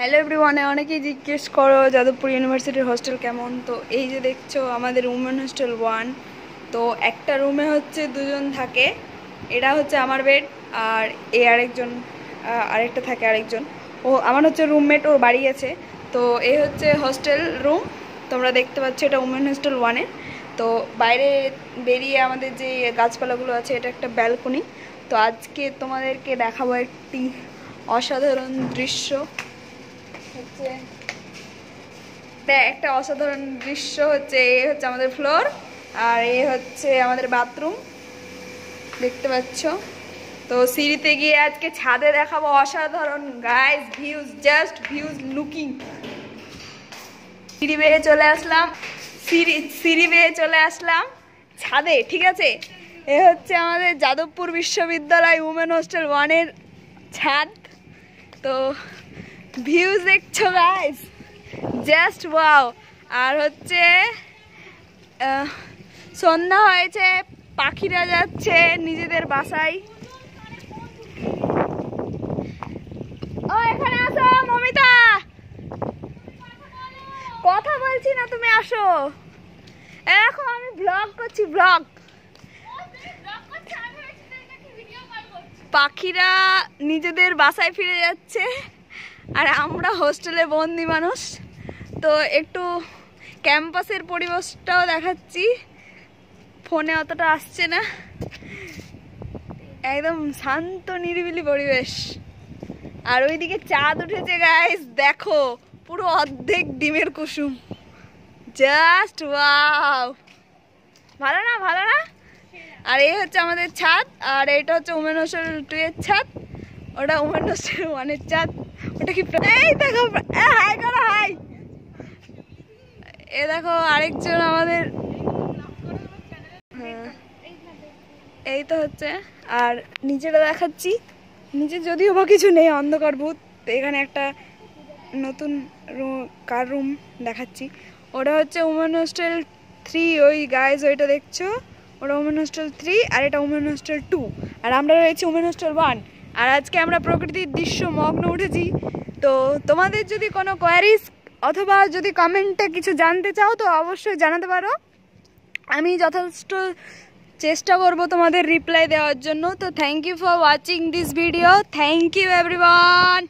Hello everyone, অনেকেই জিজ্ঞেস করো যাদবপুর ইউনিভার্সিটির হোস্টেল কেমন। তো এই যে দেখছো আমাদের উমেন হোস্টেল 1। তো একটা রুমে হচ্ছে দুজন থাকে, এটা হচ্ছে আমার বেড, আর এ আরেকজন আরেকটা থাকে আরেকজন। ও আমার হচ্ছে রুমমেট, ওর বাড়ি আছে। তো এই হচ্ছে হোস্টেল রুম, তোমরা দেখতে পাচ্ছ এটা উমেন হোস্টেল 1-এর। তো বাইরে বেরিয়ে আমাদের যে গাছপালাগুলো আছে, এটা একটা ব্যালকনি। তো আজকে তোমাদেরকে দেখাবো একটি অসাধারণ দৃশ্য। হচ্ছে একটা অসাধারণ দৃশ্য হচ্ছে এই হচ্ছে আমাদের ফ্লোর, আর এই হচ্ছে আমাদের বাথরুম, দেখতে পাচ্ছ। তো সিঁড়িতে গিয়ে আজকে ছাদে দেখাবো অসাধারণ guys views, just views looking. সিঁড়ি বেয়ে চলে আসলাম, সিঁড়ি বেয়ে চলে আসলাম ছাদে, ঠিক আছে। এ হচ্ছে আমাদের যাদবপুর বিশ্ববিদ্যালয় উমেন হোস্টেল 1-এর ছাদ। তো ভিউজ দেখছো গাইস, জাস্ট ওয়াও। আর হচ্ছে সন্ধ্যা হয়েছে, পাখিরা যাচ্ছে নিজেদের বাসায়। ও এখানে আসো মমিতা, কথা বলছি না, তুমি আসো। এখন আমি ব্লগ করছি, ব্লগ। পাখিরা নিজেদের বাসায় ফিরে যাচ্ছে, আর আমরা হোস্টেলে বন্দি মানুষ। তো একটু ক্যাম্পাসের পরিবেশটাও দেখাচ্ছি, ফোনে অতটা আসছে না। একদম শান্ত নিরিবিলি পরিবেশ। আর ওইদিকে চাঁদ উঠেছে গাইস, দেখো পুরো অর্ধেক ডিমের কুসুম, জাস্ট ওয়াও। ভালো না, ভালো না? আর এই হচ্ছে আমাদের ছাদ, আর এটা হচ্ছে উমেন হোস্টেল 2-এর ছাদ, ওটা উমেন হোস্টেল 1-এর ছাদ। ওটা কি এই দেখো, হাই করো, হাই। এ দেখো আরেকজন আমাদের, এই তো হচ্ছে। আর নিচেটা দেখাচ্ছি, নিচে যদিও বা কিছু নেই, অন্ধকার ভূত। এখানে একটা নতুন কার রুম দেখাচ্ছি, ওটা হচ্ছে উমেন হোস্টেল 3। ওই গাইজ ওইটা দেখছো, ওটা উমেন হোস্টেল 3, আর এটা উমেন হোস্টেল 2, আর আমরা রয়েছি উমেন হোস্টেল 1। আর আজকে আমরা প্রকৃতির দৃশ্য মগ্ন উঠেছি। তো তোমাদের যদি কোনো কোয়ারিজ অথবা যদি কমেন্টে কিছু জানতে চাও তো অবশ্যই জানাতে পারো, আমি যথেষ্ট চেষ্টা করবো তোমাদের রিপ্লাই দেওয়ার জন্য। তো thank you for watching this video, thank you everyone.